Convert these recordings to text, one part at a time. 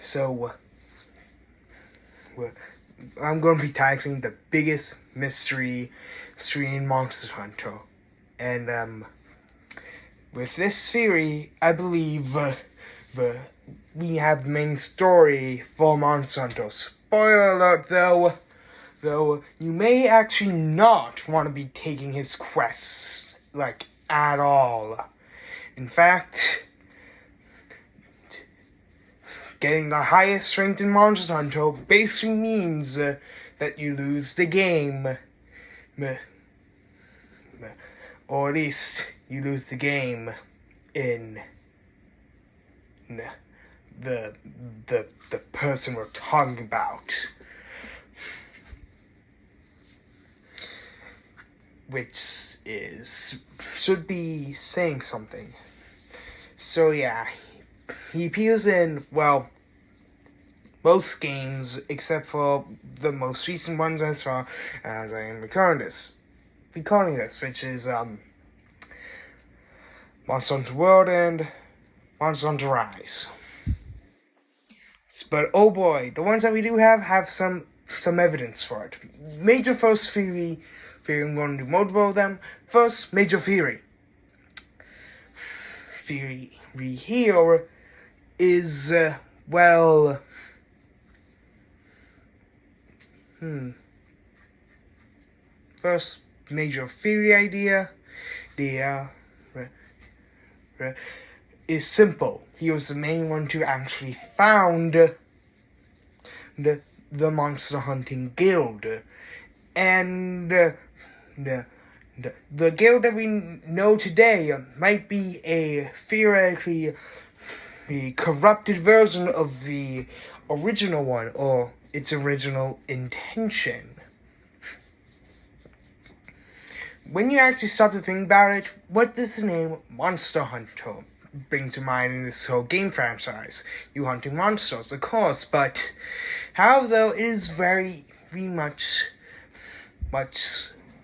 So, I'm going to be tackling the biggest mystery in Monster Hunter. And, with this theory, I believe we have the main story for Monster Hunter. Spoiler alert, though you may actually not want to be taking his quests, at all. In fact, getting the highest strength in Monster Hunter basically means that you lose the game. Or at least you lose the game in the person we're talking about. Which should be saying something. So yeah, he appears in, most games except for the most recent ones as far as I am recording this, which is Monster Hunter World and Monster Hunter Rise. But oh boy, the ones that we do have some evidence for it. Major first theory, I'm going to do multiple of them. First, major theory. Theory here is, First major theory idea, is simple. He was the main one to actually found the monster hunting guild. And the guild that we know today might be a theoretically the corrupted version of the original one, or its original intention. When you actually stop to think about it, what does the name Monster Hunter bring to mind in this whole game franchise? You hunting monsters, of course, but how though it is very much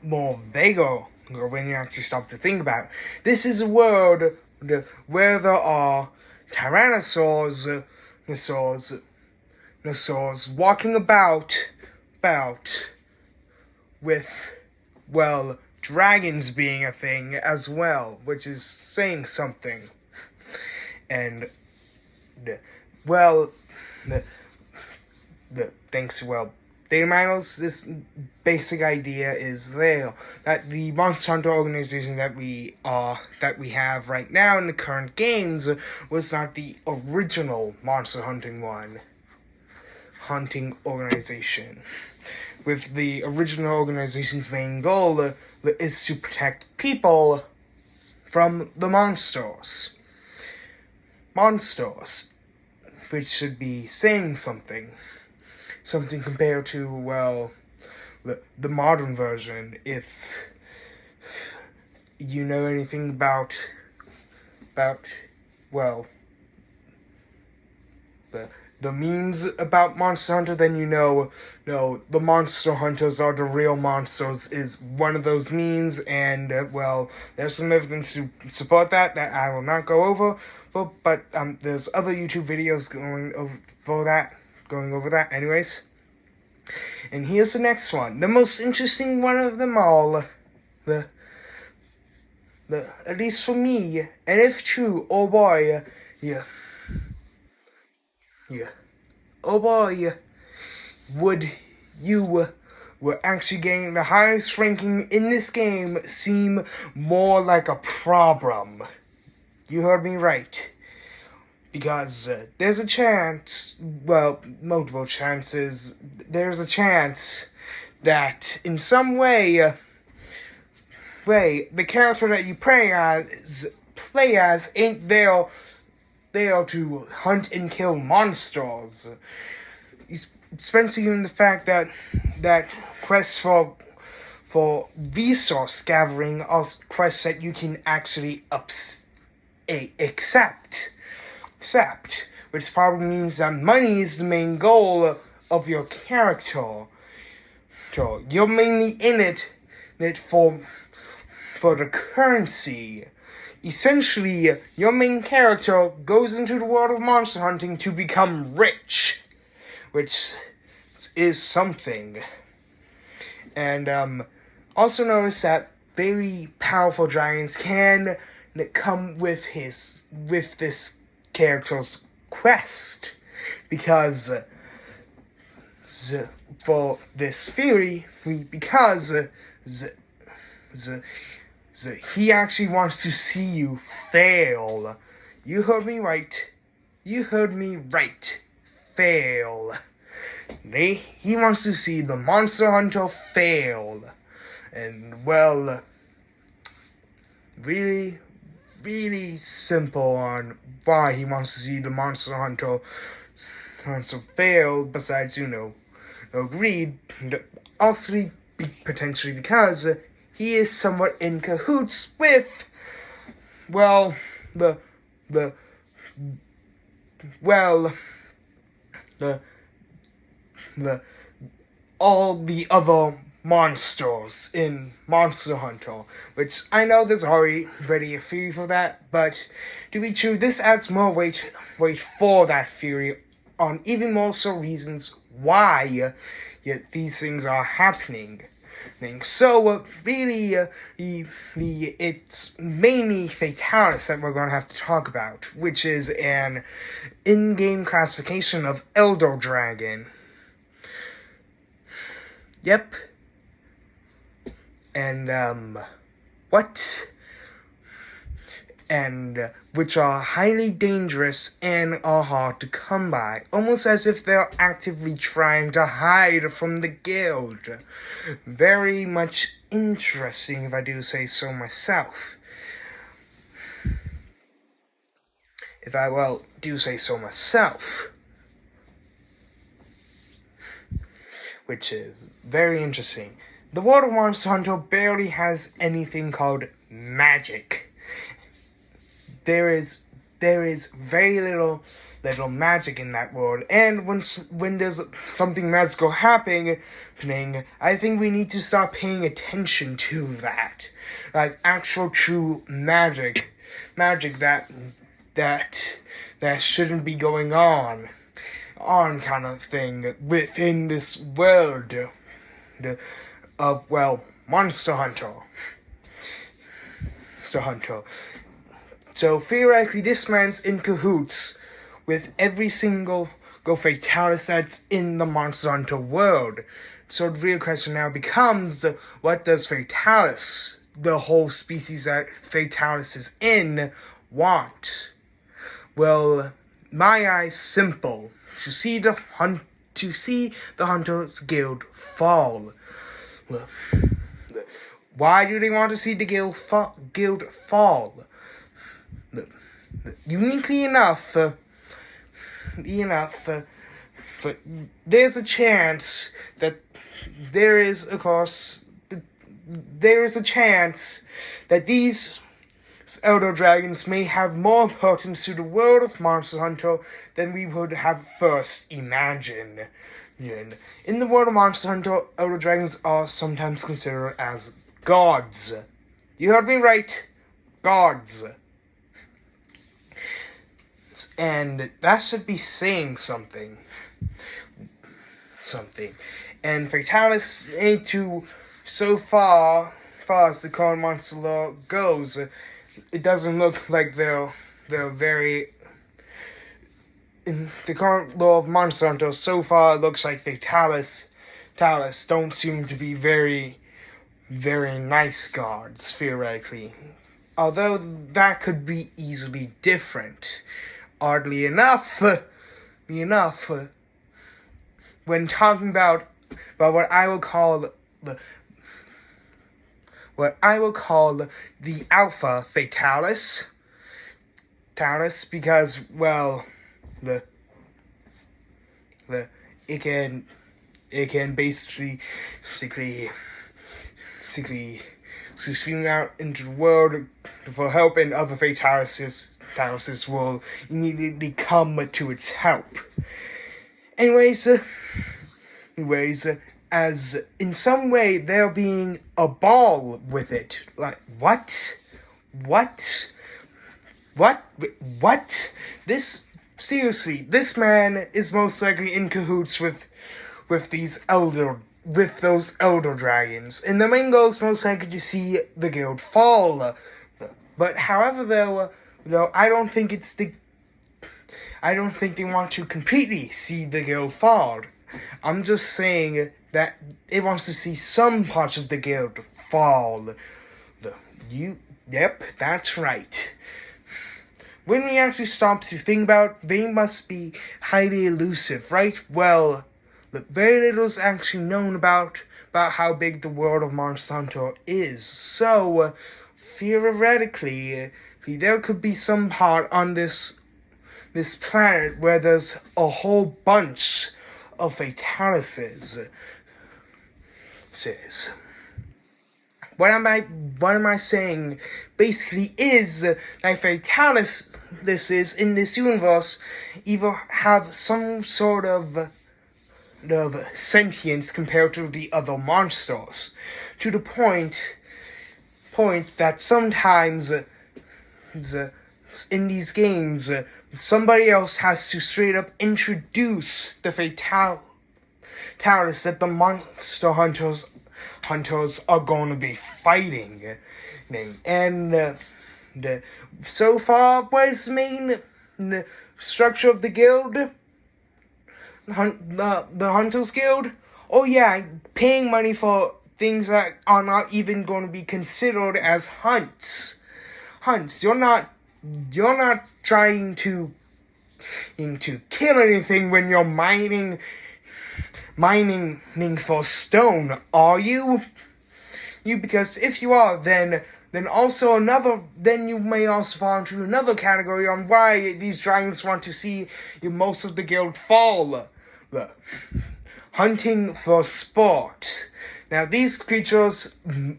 more vaguer when you actually stop to think about it. This is a world where there are tyrannosaurs walking about with, dragons being a thing as well, which is saying something. And, thanks to, data miners, this basic idea is there, that the Monster Hunter organization that we have right now in the current games was not the original monster hunting organization. With the original organization's main goal is to protect people from the monsters. Which should be saying something compared to, the modern version, if you know anything about the memes about Monster Hunter, then you know the Monster Hunters are the real monsters is one of those memes, and, there's some evidence to support that I will not go over, but there's other YouTube videos going over that anyways. And here's the next one, the most interesting one of them all, the at least for me, and if true, oh boy, oh boy, would you were actually getting the highest ranking in this game seem more like a problem. You heard me right. Because there's a chance, multiple chances, there's a chance that in some way, the character that you play as ain't there to hunt and kill monsters. Especially in the fact that quests for resource gathering are quests that you can actually accept, which probably means that money is the main goal of your character. So you're mainly in it for the currency, essentially, your main character goes into the world of monster hunting to become rich, which is something. And also notice that very powerful dragons can come with this character's quest, because for this theory, he actually wants to see you fail. You heard me right. Fail. He wants to see the monster hunter fail. And, well, really, really simple on why he wants to see the monster hunter fail, besides, greed. Also, potentially because he is somewhat in cahoots with, well, the all the other monsters in Monster Hunter, which I know there's already a theory for that, but to be true, this adds more weight for that theory on even more so reasons why these things are happening. So, really, it's mainly Fatalis that we're going to have to talk about, which is an in-game classification of Elder Dragon. Yep. And, which are highly dangerous and are hard to come by, almost as if they're actively trying to hide from the guild. Very much interesting, if I do say so myself. Which is very interesting. The world of Monster Hunter barely has anything called magic. There is very little magic in that world, and when there's something magical happening, I think we need to start paying attention to that, like actual true magic that shouldn't be going on kind of thing within this world of, Monster Hunter. So theoretically, this man's in cahoots with every single Fatalis that's in the Monster Hunter world. So the real question now becomes, what does Fatalis, the whole species that Fatalis is in, want? Well, my eyes simple. To see the Hunters Guild fall. Why do they want to see the guild fall? Uniquely enough, there's a chance that there is a chance that these Elder Dragons may have more importance to the world of Monster Hunter than we would have first imagined. In the world of Monster Hunter, Elder Dragons are sometimes considered as gods. You heard me right. Gods. And that should be saying something. And Fatalis ain't too, so far as the current monster lore goes, it doesn't look like they're very. In the current lore of Monster Hunter, so far it looks like Fatalis don't seem to be very, very nice gods, theoretically. Although that could be easily different. Oddly enough, when talking about what I will call the Alpha Fatalis, because, well, it can basically swing out into the world for help, and other Fatalis will immediately come to its help. Anyways, as in some way they're being a ball with it. Like, what? What? What? Seriously, this man is most likely in cahoots with those elder dragons, and the main goal is most likely to see the guild fall. But however, though, I don't think they want to completely see the guild fall. I'm just saying that it wants to see some parts of the guild fall. Yep, that's right. When we actually stop to think about, they must be highly elusive, right? Well, very little is actually known about how big the world of Monster Hunter is. So, theoretically, there could be some part on this planet where there's a whole bunch of fatalises. What am I saying? Basically, is that fatalises in this universe either have some sort of sentience compared to the other monsters, to the point that sometimes in these games somebody else has to straight up introduce the fatalis that the monster hunters are going to be fighting. And so far, what is the main structure of the guild? The Hunters Guild? Oh yeah, paying money for things that are not even going to be considered as hunts. You're not trying to kill anything when you're mining for stone, are you? Because if you are, then you may also fall into another category on why these dragons want to see most of the guild fall. Hunting for sport. Now, these creatures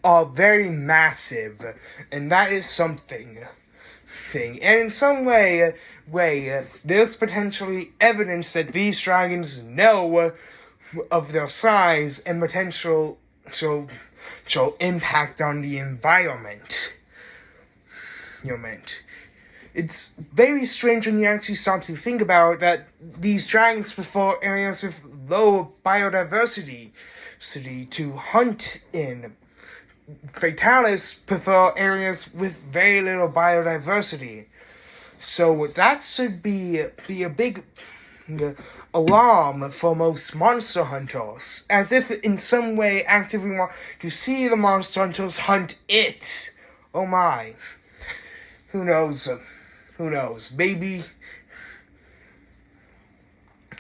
are very massive, and that is something. And in some way, there's potentially evidence that these dragons know of their size and potential impact on the environment. It's very strange when you actually start to think about that these dragons prefer areas with low biodiversity to hunt in. Fatalis prefer areas with very little biodiversity. So that should be a big alarm for most monster hunters, as if in some way actively want to see the monster hunters hunt it. Oh my. Who knows? Maybe.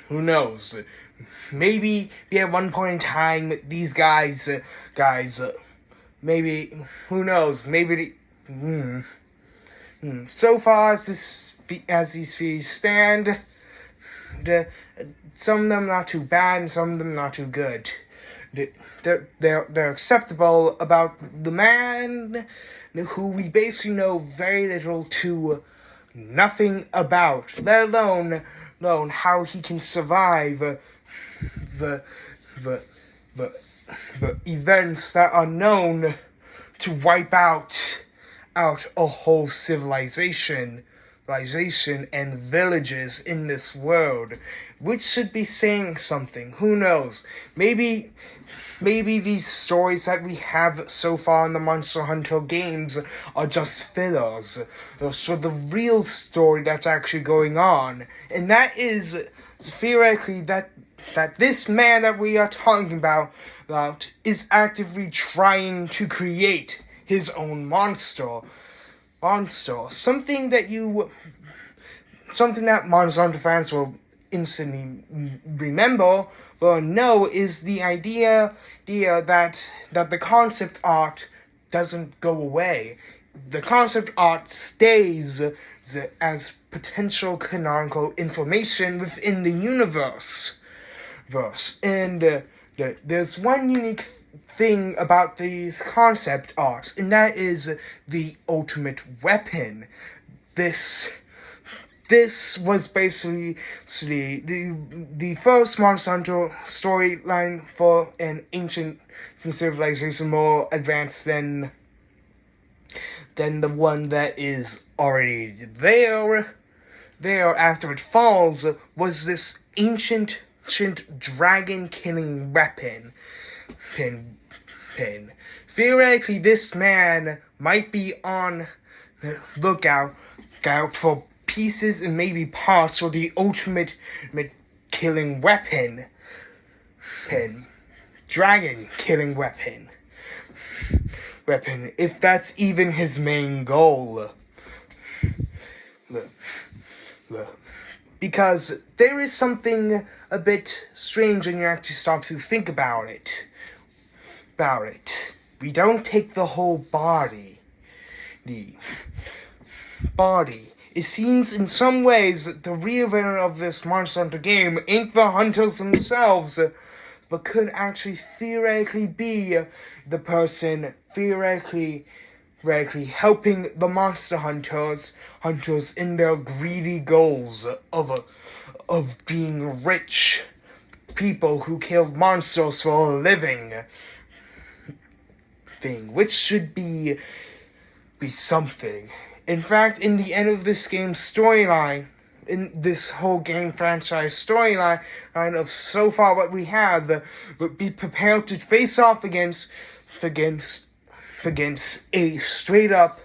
Who knows? Maybe at one point in time, these guys, maybe, who knows? Maybe, so far as these theories stand, some of them not too bad, and some of them not too good. They're acceptable about the man who we basically know very little to nothing about, let alone how he can survive the events that are known to wipe out a whole civilization and villages in this world, which should be saying something. Who knows? Maybe these stories that we have so far in the Monster Hunter games are just fillers. So the real story that's actually going on, and that is theoretically that this man that we are talking about is actively trying to create his own monster. Something that Monster Hunter fans will instantly remember or know is the idea that the concept art doesn't go away. The concept art stays as potential canonical information within the universe. And there's one unique thing about these concept arts, and that is the ultimate weapon. This was basically the first Monster Hunter storyline for an ancient civilization more advanced than than the one that is already there. There, after it falls, was this ancient dragon-killing weapon. Theoretically, this man might be on the lookout for pieces and maybe parts for the ultimate killing weapon. Dragon killing weapon. If that's even his main goal. Because there is something a bit strange when you actually stop to think about it. We don't take the whole body. It seems in some ways the real winner of this Monster Hunter game ain't the hunters themselves, but could actually theoretically be the person theoretically helping the monster hunters in their greedy goals of being rich people who kill monsters for a living thing, which should be something. In fact, in the end of this game's storyline, in this whole game franchise storyline of so far what we have, would be prepared to face off against a straight up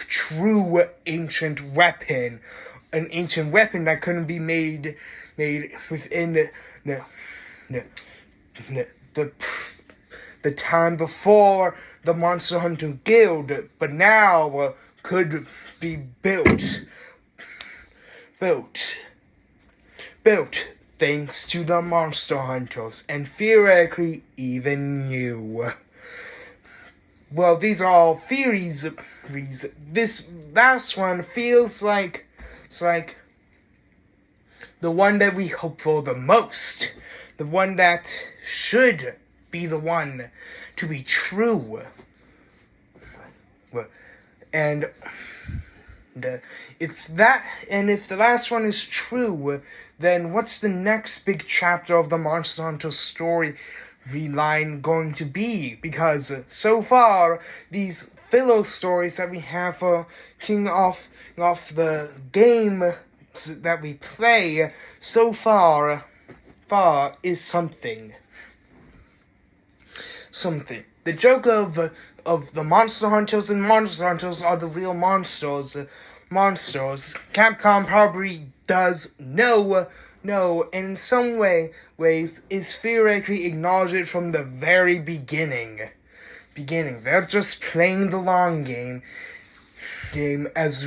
true ancient weapon, an ancient weapon that couldn't be made within the time before the Monster Hunter Guild, but now could be built thanks to the Monster Hunters, and theoretically even you. Well, these are all theories. This last one feels like it's like the one that we hope for the most, the one that should be the one to be true. And if the last one is true, then what's the next big chapter of the Monster Hunter story line going to be? Because so far, these filler stories that we have for kicking off the game that we play so far is something. The joke of the Monster Hunters and Monster Hunters are the real monsters. Capcom probably does know, and in some ways is theoretically acknowledged from the very beginning. They're just playing the long game as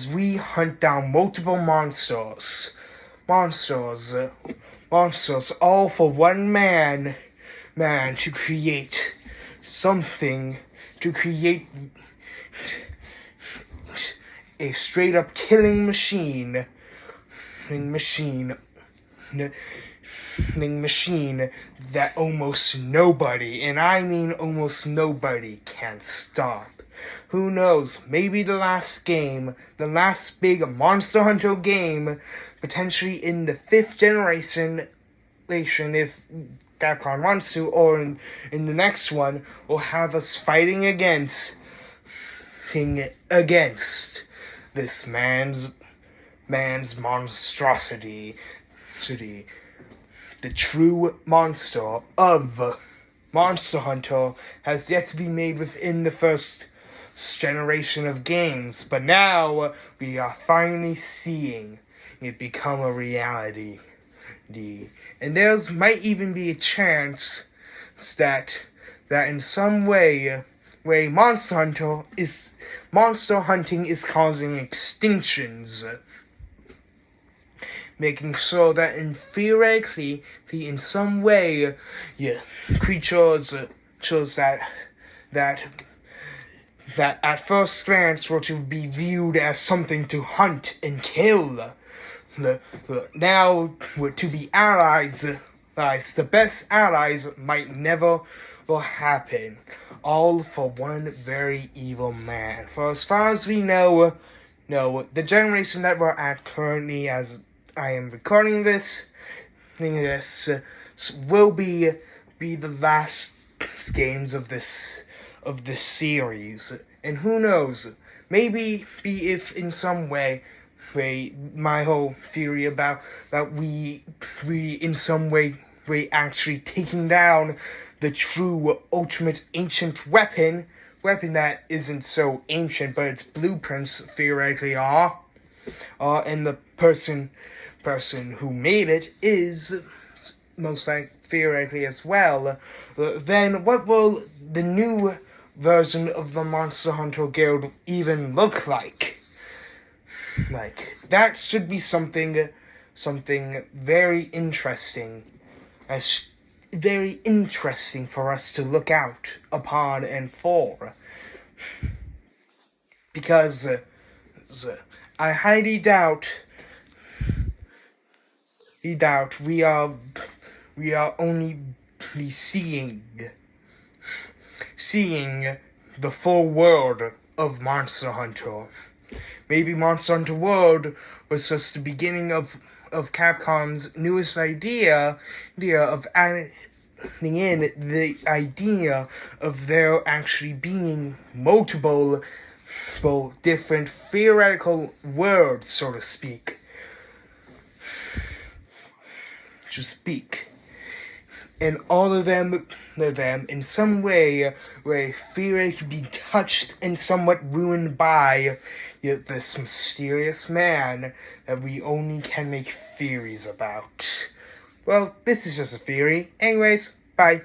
we hunt down multiple monsters, all for one man to create something, to create a straight up killing machine that almost nobody, and I mean almost nobody, can stop. Who knows, maybe the last big Monster Hunter game, potentially in the 5th generation, if Capcom wants to, or in the next one, will have us fighting against this man's monstrosity. The true monster of Monster Hunter has yet to be made within the 1st generation of games, but now we are finally seeing it become a reality. And there might even be a chance that in some way monster hunting is causing extinctions, making sure that theoretically in some way creatures that at first glance were to be viewed as something to hunt and kill, now to be allies. The best allies might never will happen, all for one very evil man. For as far as we know, the generation that we're at currently, as I am recording this, will be the last games of this series, And who knows, maybe if in some way, my whole theory about we in some way actually taking down the true ultimate ancient weapon that isn't so ancient, but its blueprints theoretically are, and the person who made it is most likely theoretically as well, then what will the new version of the Monster Hunter Guild even look like? Like, that should be something very interesting, very interesting for us to look out upon and for. Because I highly doubt we are only seeing the full world of Monster Hunter. Maybe Monster Hunter World was just the beginning of Capcom's newest idea of adding in the idea of there actually being multiple different theoretical worlds, so to speak. And all of them in some way where theory could be touched and somewhat ruined by this mysterious man that we only can make theories about. Well, this is just a theory. Anyways, bye.